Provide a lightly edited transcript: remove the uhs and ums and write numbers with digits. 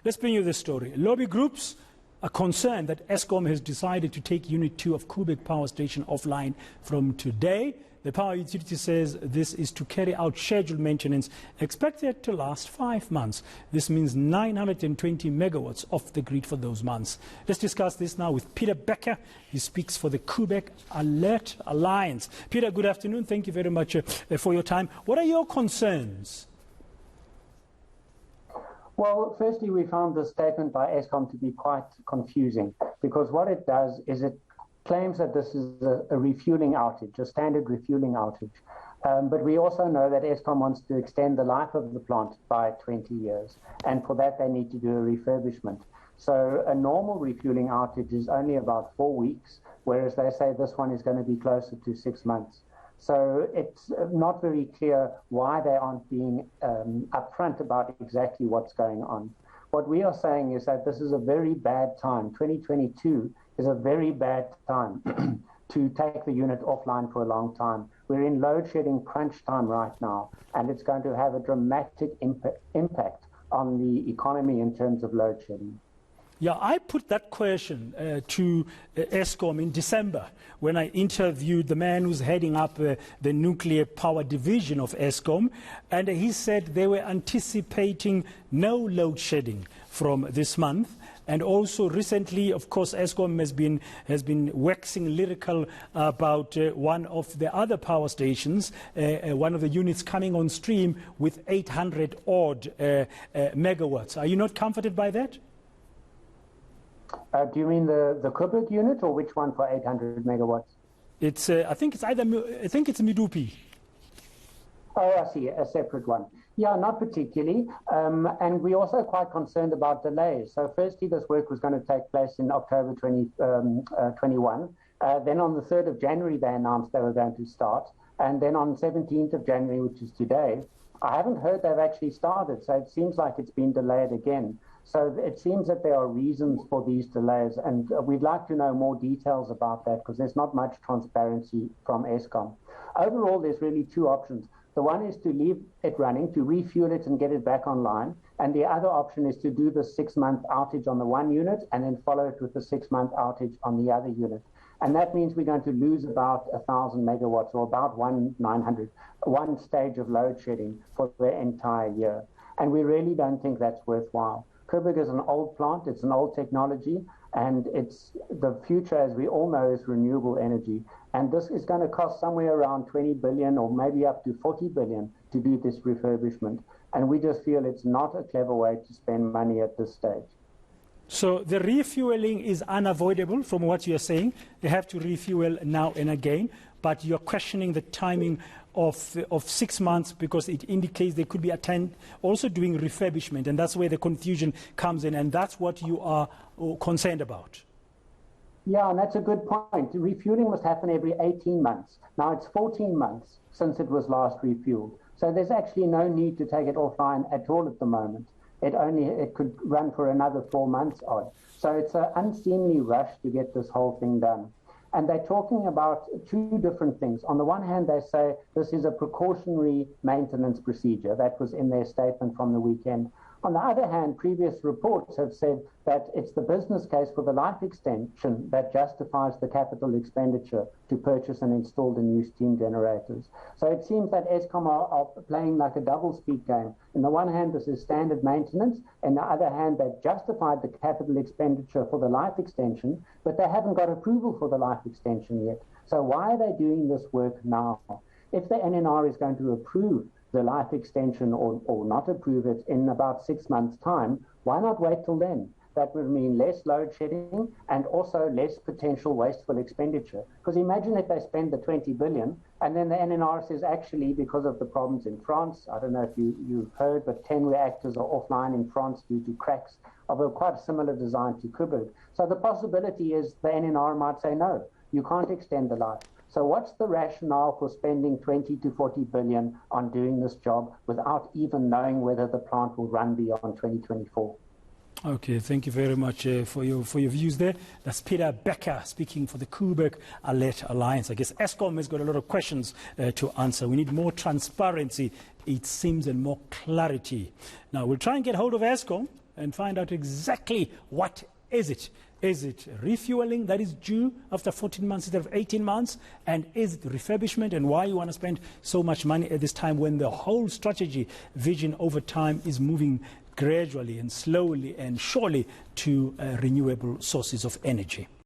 Let's bring you this story. Lobby groups are concerned that Eskom has decided to take Unit 2 of Koeberg Power Station offline from today. The power utility says this is to carry out scheduled maintenance expected to last 5 months. This means 920 megawatts off the grid for those months. Let's discuss this now with Peter Becker. He speaks for the Koeberg Alert Alliance. Peter, good afternoon. Thank you very much for your time. What are your concerns? Well, firstly, we found this statement by Eskom to be quite confusing, because what it does is it claims that this is a refueling outage, a standard refueling outage. But we also know that Eskom wants to extend the life of the plant by 20 years. And for that, they need to do a refurbishment. So a normal refueling outage is only about 4 weeks, whereas they say this one is going to be closer to 6 months. So it's not very clear why they aren't being upfront about exactly what's going on. What we are saying is that this is a very bad time. 2022 is a very bad time to take the unit offline for a long time. We're in load shedding crunch time right now, and it's going to have a dramatic impact on the economy in terms of load shedding. Yeah, I put that question to Eskom in December when I interviewed the man who's heading up the nuclear power division of Eskom, and he said they were anticipating no load shedding from this month. And also recently, of course, Eskom has been waxing lyrical about one of the other power stations, one of the units coming on stream with 800 odd megawatts. Are you not comforted by that? Do you mean the Koeberg unit, or which one for 800 megawatts? It's I think it's Medupi. Oh, I see, a separate one. Yeah, not particularly. And we're also quite concerned about delays. So firstly, this work was going to take place in October 2021. Then on the 3rd of January, they announced they were going to start. And then on 17th of January, which is today, I haven't heard they've actually started. So it seems like it's been delayed again. So it seems that there are reasons for these delays, and we'd like to know more details about that, because there's not much transparency from Eskom. Overall, there's really two options. The one is to leave it running, to refuel it and get it back online. And the other option is to do the 6-month outage on the one unit and then follow it with the 6-month outage on the other unit. And that means we're going to lose about 1,000 megawatts, or about 1,900, one stage of load shedding for the entire year. And we really don't think that's worthwhile. Koeberg is an old plant, it's an old technology, and it's the future, as we all know, is renewable energy. And this is going to cost somewhere around 20 billion or maybe up to 40 billion to do this refurbishment. And we just feel it's not a clever way to spend money at this stage. So the refueling is unavoidable from what you're saying. They have to refuel now and again, but you're questioning the timing of 6 months, because it indicates they could be also doing refurbishment, and that's where the confusion comes in, and that's what you are concerned about. Yeah, and that's a good point. Refueling must happen every 18 months. Now it's 14 months since it was last refueled. So there's actually no need to take it offline at all at the moment. It could run for another 4 months odd. So it's an unseemly rush to get this whole thing done. And they're talking about two different things. On the one hand, they say this is a precautionary maintenance procedure. That was in their statement from the weekend. On the other hand, previous reports have said that it's the business case for the life extension that justifies the capital expenditure to purchase and install the new steam generators. So it seems that Eskom are playing like a double-speak game. On the one hand, this is standard maintenance. On the other hand, they've justified the capital expenditure for the life extension, but they haven't got approval for the life extension yet. So why are they doing this work now? If the NNR is going to approve the life extension or not approve it in about 6 months' time, why not wait till then? That would mean less load shedding and also less potential wasteful expenditure. Because imagine if they spend the 20 billion and then the NNR says, actually, because of the problems in France, I don't know if you've heard, but 10 reactors are offline in France due to cracks of a quite similar design to Koeberg. So the possibility is the NNR might say, no, you can't extend the life. So what's the rationale for spending 20 to 40 billion on doing this job without even knowing whether the plant will run beyond 2024? Okay, thank you very much for your views there. That's Peter Becker speaking for the Koeberg Alert Alliance. I guess Eskom has got a lot of questions to answer. We need more transparency, it seems, and more clarity. Now, we'll try and get hold of Eskom and find out exactly what is it. Is it refueling that is due after 14 months instead of 18 months? And is it refurbishment, and why you want to spend so much money at this time when the whole strategy vision over time is moving gradually and slowly and surely to renewable sources of energy?